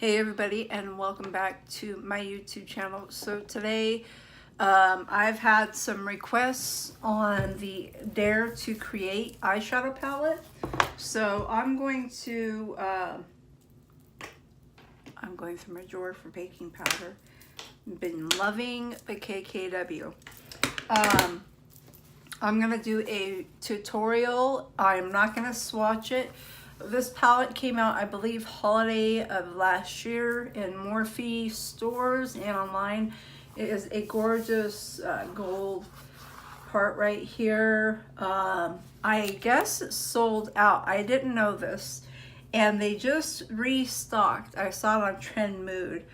Hey everybody, and welcome back to my YouTube channel. So today I've had some requests on the Dare to Create eyeshadow palette. So I'm going through my drawer for baking powder. Been loving the KKW. I'm gonna do a tutorial. I'm not gonna swatch it. This palette came out, I believe, holiday of last year in Morphe stores and online. It is a gorgeous gold part right here. I guess it sold out. I didn't know this. And they just restocked. I saw it on Trend Mood.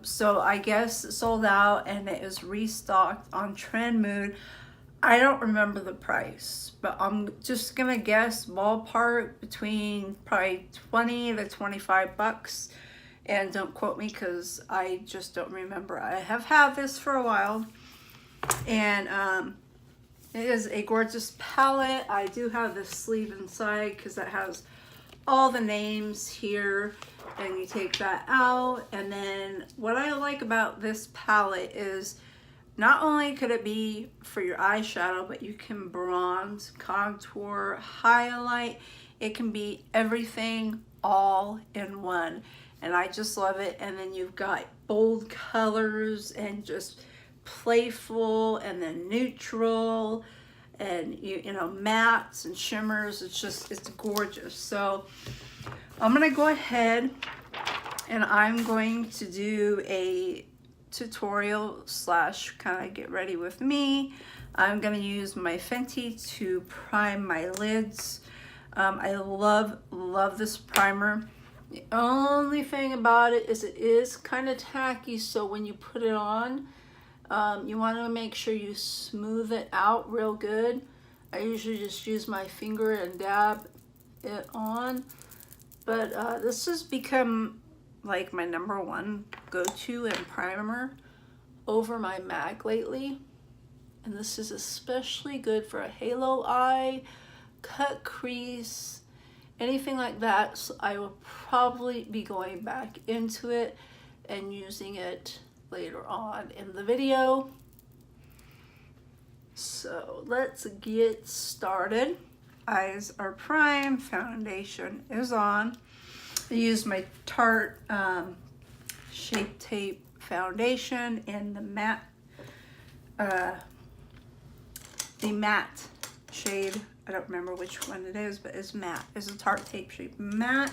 So I guess it sold out and it is restocked on Trend Mood. I don't remember the price, but I'm just gonna guess ballpark between probably 20 to 25 bucks. And don't quote me because I just don't remember. I have had this for a while, and it is a gorgeous palette. I do have this sleeve inside because that has all the names here, and you take that out. And then what I like about this palette is not only could it be for your eyeshadow, but you can bronze, contour, highlight. It can be everything all in one. And I just love it. And then you've got bold colors and just playful, and then neutral, and you know, mattes and shimmers. It's gorgeous. So I'm gonna go ahead and I'm going to do a tutorial slash kind of get ready with me. I'm going to use my Fenty to prime my lids. I love this primer. The only thing about it is kind of tacky, so when you put it on, you want to make sure you smooth it out real good. I usually just use my finger and dab it on, but this has become like my #1 go-to and primer over my MAC lately. And this is especially good for a halo eye, cut crease, anything like that. So I will probably be going back into it and using it later on in the video. So let's get started. Eyes are primed, foundation is on. I used my Tarte Shape Tape foundation in the matte shade. I don't remember which one it is, but it's matte. It's a Tarte Tape Shape matte.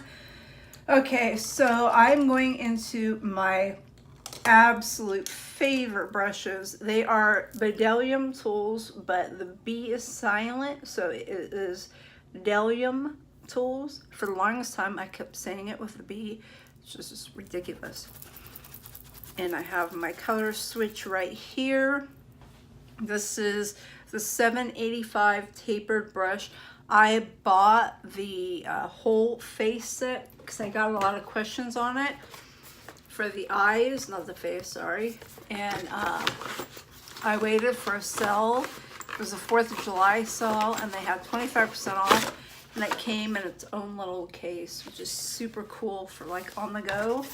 Okay, so I'm going into my absolute favorite brushes. They are Bdellium tools, but the B is silent, so it is Bdellium tools. For the longest time I kept saying it with the B. It's just ridiculous. And I have my color switch right here. This is the 785 tapered brush. I bought the whole face set because I got a lot of questions on it for the eyes, not the face, sorry. And I waited for a sale. It was a 4th of July sale, and they had 25% off. And it came in its own little case, which is super cool for like on the go.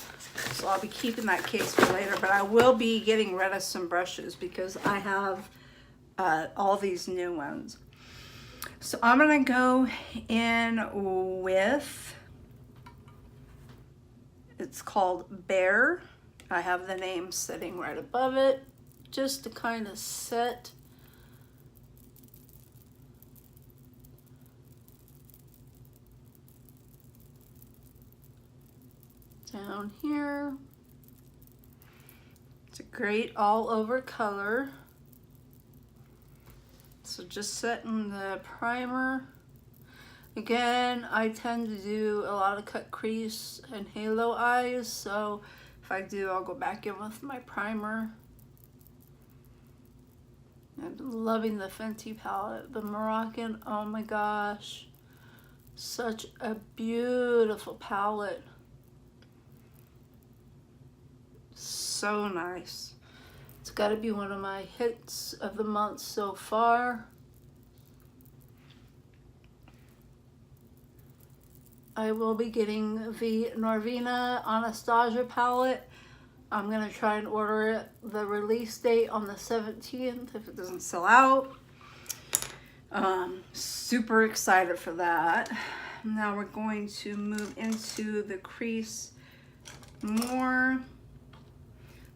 So I'll be keeping that case for later, but I will be getting rid of some brushes because I have all these new ones. So I'm gonna go in with, it's called Bear. I have the name sitting right above it, just to kind of set down here. It's a great all over color. So just setting the primer. Again, I tend to do a lot of cut crease and halo eyes, so if I do, I'll go back in with my primer. I'm loving the Fenty palette, the Moroccan. Oh my gosh, such a beautiful palette. So nice. It's got to be one of my hits of the month so far. I will be getting the Norvina Anastasia palette. I'm going to try and order it the release date on the 17th if it doesn't sell out. Super excited for that. Now we're going to move into the crease more.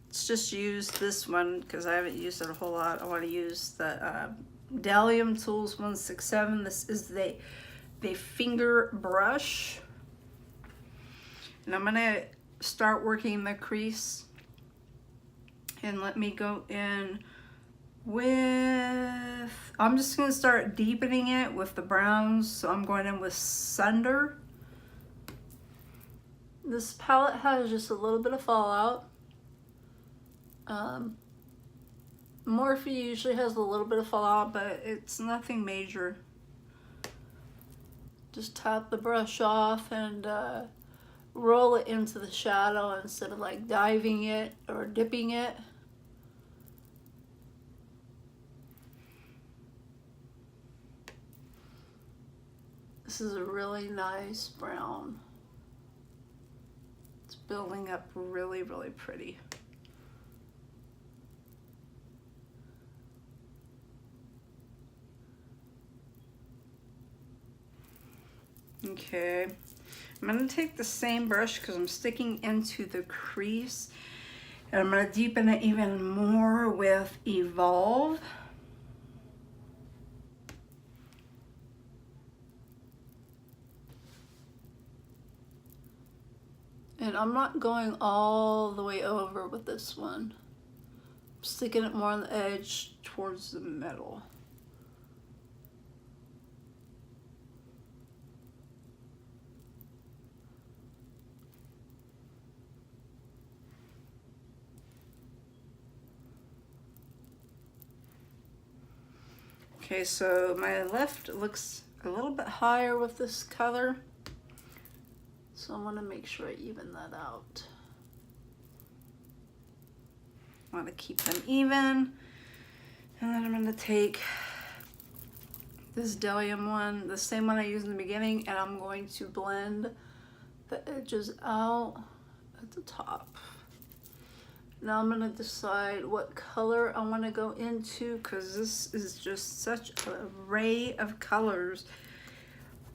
Let's just use this one because I haven't used it a whole lot. I want to use the Dalium Tools 167. This is the finger brush. And I'm going to start working the crease. And let me go in with, I'm just going to start deepening it with the browns. So I'm going in with Sunder. This palette has just a little bit of fallout. Morphe usually has a little bit of fallout, but it's nothing major. Just tap the brush off and roll it into the shadow instead of like diving it or dipping it. This is a really nice brown. It's building up really, really pretty. Okay, I'm going to take the same brush because I'm sticking into the crease, and I'm going to deepen it even more with Evolve. And I'm not going all the way over with this one. I'm sticking it more on the edge towards the middle. Okay, so my left looks a little bit higher with this color. So I want to make sure I even that out. I want to keep them even. And then I'm going to take this Dalium one, the same one I used in the beginning, and I'm going to blend the edges out at the top. Now I'm going to decide what color I want to go into because this is just such an array of colors.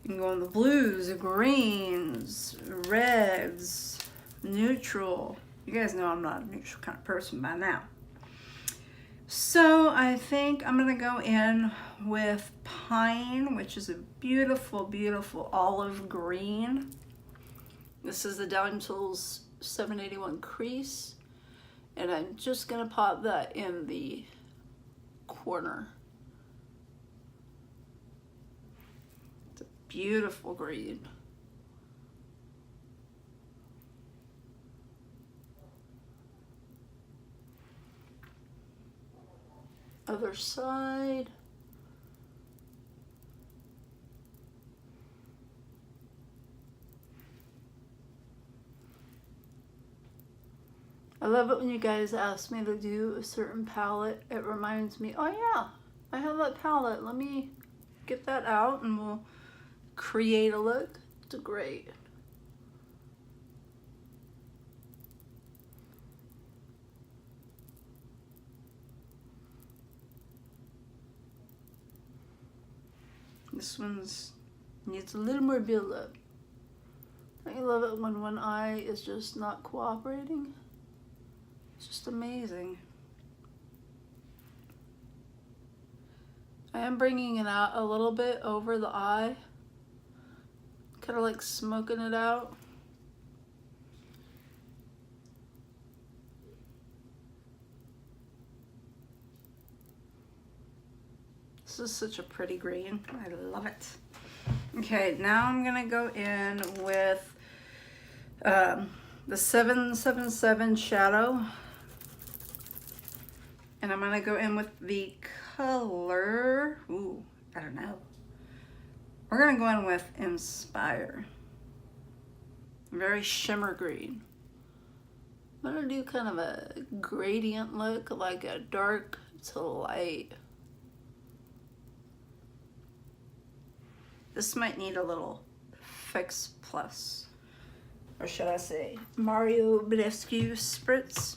You can go in the blues, the greens, reds, neutral. You guys know I'm not a neutral kind of person by now. So I think I'm going to go in with Pine, which is a beautiful, beautiful olive green. This is the Dalium Tools 781 crease. And I'm just going to pop that in the corner. It's a beautiful green. Other side. I love it when you guys ask me to do a certain palette. It reminds me, oh yeah, I have that palette. Let me get that out and we'll create a look. It's great. This one's needs a little more build up. I love it when one eye is just not cooperating. It's just amazing. I am bringing it out a little bit over the eye. Kind of like smoking it out. This is such a pretty green. I love it. Okay, now I'm gonna go in with the 777 shadow. And I'm gonna go in with the color, ooh, I don't know. We're gonna go in with Inspire. Very shimmer green. I'm gonna do kind of a gradient look, like a dark to light. This might need a little Fix Plus. Or should I say Mario Badescu Spritz.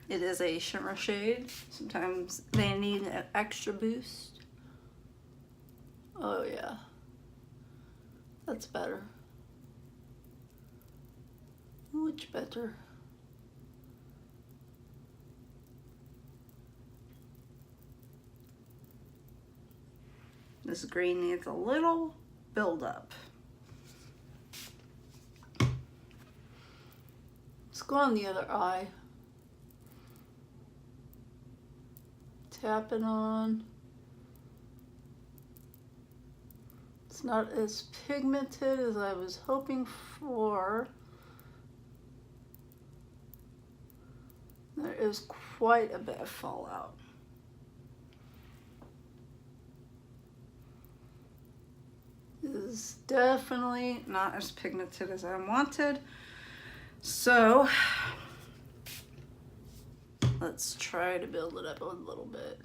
It is a shimmer shade. Sometimes they need an extra boost. Oh yeah. That's better. Much better. This green needs a little build-up. Let's go on the other eye. Tap it on. It's not as pigmented as I was hoping for. There is quite a bit of fallout. This is definitely not as pigmented as I wanted. So let's try to build it up a little bit.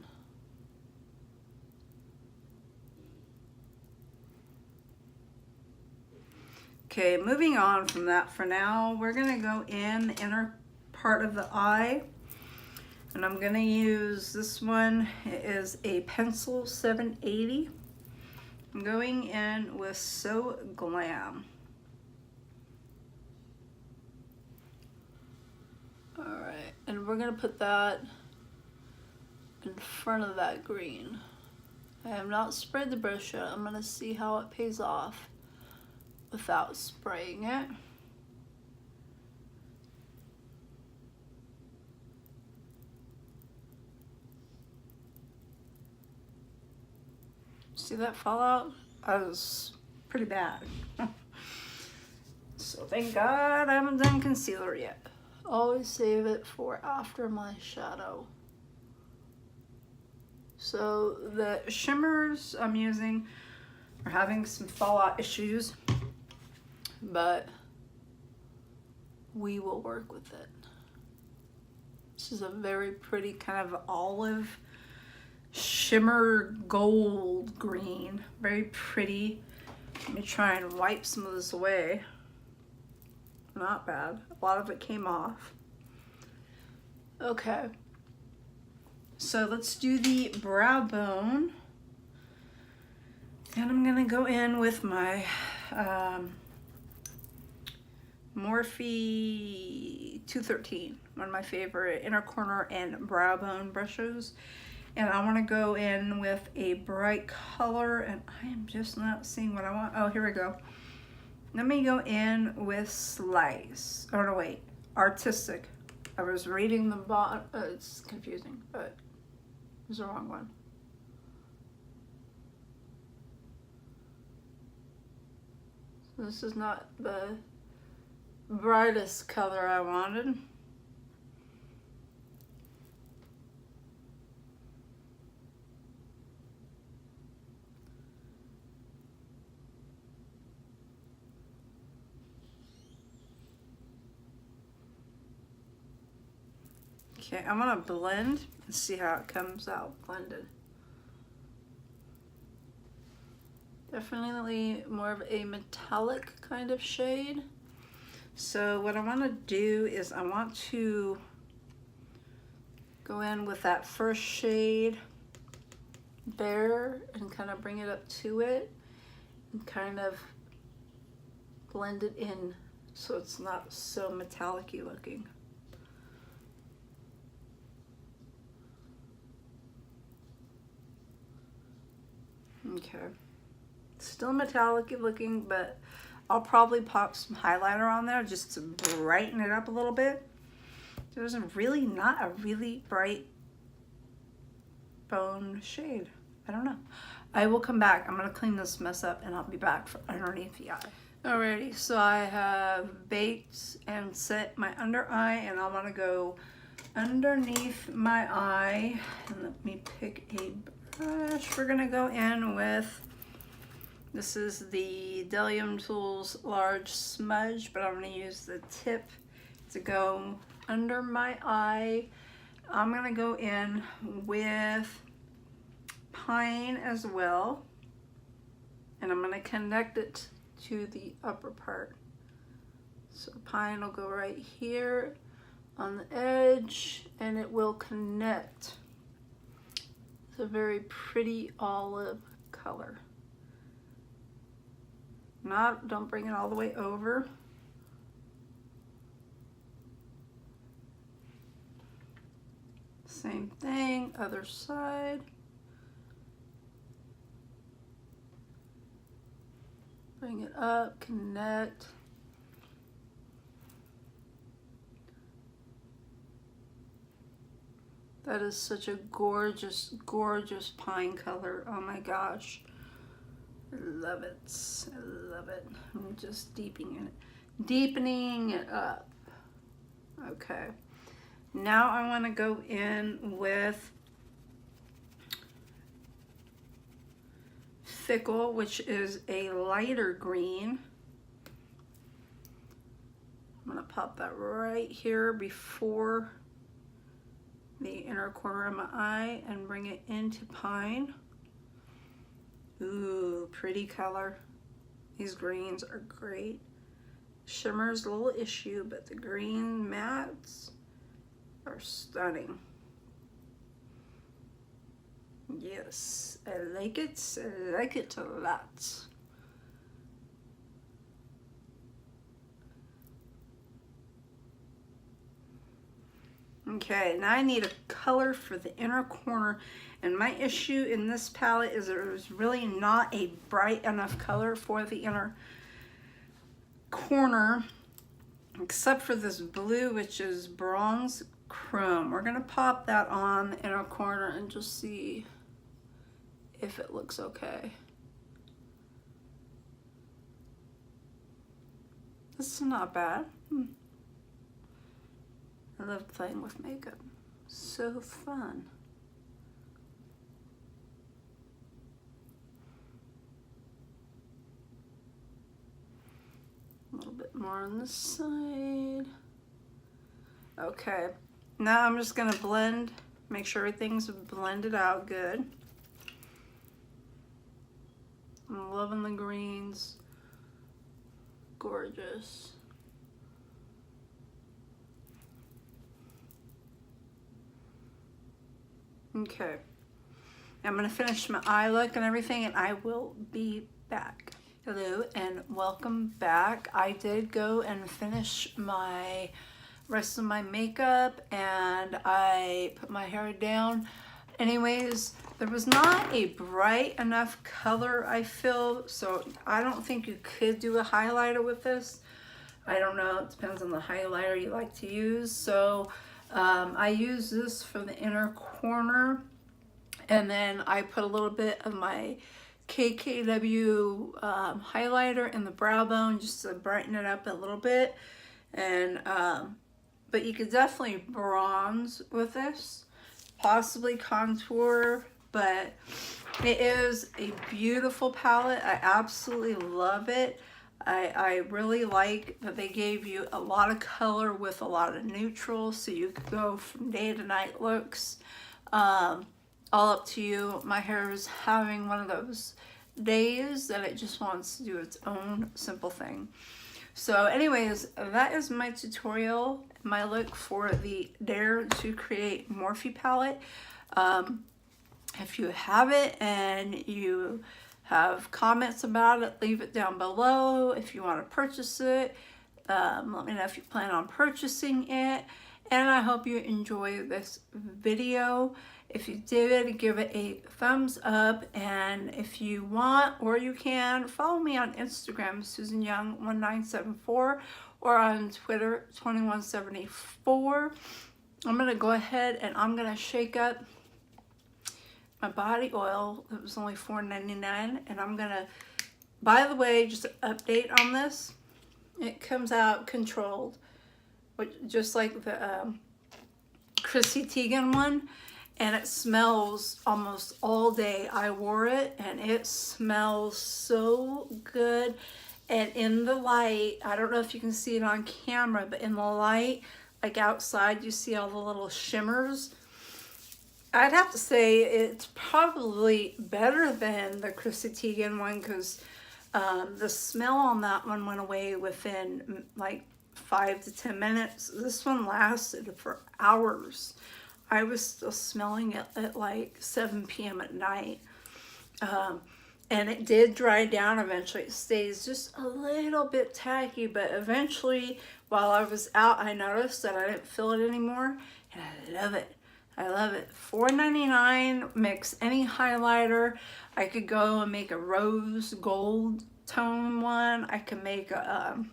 Okay, moving on from that for now, we're gonna go in the inner part of the eye, and I'm gonna use this one. It is a pencil 780. I'm going in with So Glam. All right, and we're gonna put that in front of that green. I have not sprayed the brush yet. I'm gonna see how it pays off without spraying it. See that fallout? That was pretty bad. So thank God I haven't done concealer yet. Always save it for after my shadow. So the shimmers I'm using are having some fallout issues, but we will work with it. This is a very pretty kind of olive shimmer gold green. Very pretty. Let me try and wipe some of this away. Not bad. A lot of it came off. Okay. So let's do the brow bone. And I'm gonna go in with my Morphe 213, one of my favorite inner corner and brow bone brushes. And I want to go in with a bright color, and I am just not seeing what I want. Oh, here we go. Let me go in with Slice. Oh no, wait, Artistic. I was reading the bottom. It's confusing, but it's the wrong one. This is not the brightest color I wanted. Okay, I'm gonna blend and see how it comes out blended. Definitely more of a metallic kind of shade. So what I want to do is I want to go in with that first shade there and kind of bring it up to it and kind of blend it in so it's not so metallic-y looking. Okay, still metallic looking, but I'll probably pop some highlighter on there just to brighten it up a little bit. There's really not a really bright bone shade. I don't know. I will come back. I'm gonna clean this mess up and I'll be back for underneath the eye. Alrighty, so I have baked and set my under eye, and I want to go underneath my eye. And let me pick a brush. We're gonna go in with, this is the Delium Tools large smudge, but I'm gonna use the tip to go under my eye. I'm gonna go in with Pine as well, and I'm gonna connect it to the upper part. So pine will go right here on the edge and it will connect. It's a very pretty olive color. Don't bring it all the way over. Same thing, other side. Bring it up, connect. That is such a gorgeous, gorgeous pine color. Oh my gosh. I love it. I love it. I'm just deepening it up. Okay. Now I want to go in with Fickle, which is a lighter green. I'm going to pop that right here before the inner corner of my eye and bring it into pine. Ooh, pretty color. These greens are great. Shimmer's a little issue, but the green mattes are stunning. Yes, I like it. I like it a lot. Okay, now I need a color for the inner corner, and my issue in this palette is there's really not a bright enough color for the inner corner, except for this blue, which is bronze chrome. We're gonna pop that on the inner corner and just see if it looks okay. This is not bad. I love playing with makeup. So fun. A little bit more on this side. Okay, now I'm just gonna blend, make sure everything's blended out good. I'm loving the greens. Gorgeous. Okay, I'm gonna finish my eye look and everything, and I will be back. Hello and welcome back. I did go and finish my rest of my makeup and I put my hair down. Anyways, there was not a bright enough color, I feel, so I don't think you could do a highlighter with this. I don't know, it depends on the highlighter you like to use. So I use this for the inner corner, and then I put a little bit of my KKW highlighter in the brow bone just to brighten it up a little bit. And but you could definitely bronze with this, possibly contour, but it is a beautiful palette. I absolutely love it. I really like that they gave you a lot of color with a lot of neutrals, so you could go from day to night looks, all up to you. My hair is having one of those days that it just wants to do its own simple thing. So anyways, that is my tutorial, my look for the Dare to Create Morphe palette. If you have it and you have comments about it, leave it down below. If you want to purchase it, let me know if you plan on purchasing it. And I hope you enjoy this video. If you did, give it a thumbs up. And if you want, or you can, follow me on Instagram, Susan Young 1974, or on Twitter, 2174. I'm going to go ahead and I'm going to shake up my body oil. It was only $4.99, and I'm gonna, by the way, just an update on this, it comes out controlled, which just like the Chrissy Teigen one, and it smells almost all day. I wore it and it smells so good. And in the light, I don't know if you can see it on camera, but in the light, like outside, you see all the little shimmers. I'd have to say it's probably better than the Chrissy Teigen one, because The smell on that one went away within like 5 to 10 minutes. This one lasted for hours. I was still smelling it at like 7 p.m. at night. And it did dry down eventually. It stays just a little bit tacky, but eventually while I was out, I noticed that I didn't feel it anymore, and I love it. I love it. $4.99, mix any highlighter. I could go and make a rose gold tone one. I could make a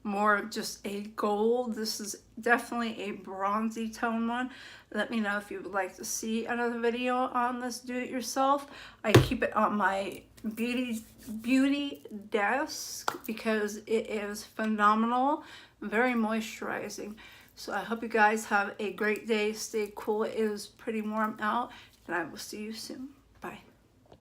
more of just a gold. This is definitely a bronzy tone one. Let me know if you would like to see another video on this do-it-yourself. I keep it on my beauty desk because it is phenomenal, very moisturizing. So I hope you guys have a great day. Stay cool. It is pretty warm out, and I will see you soon. Bye.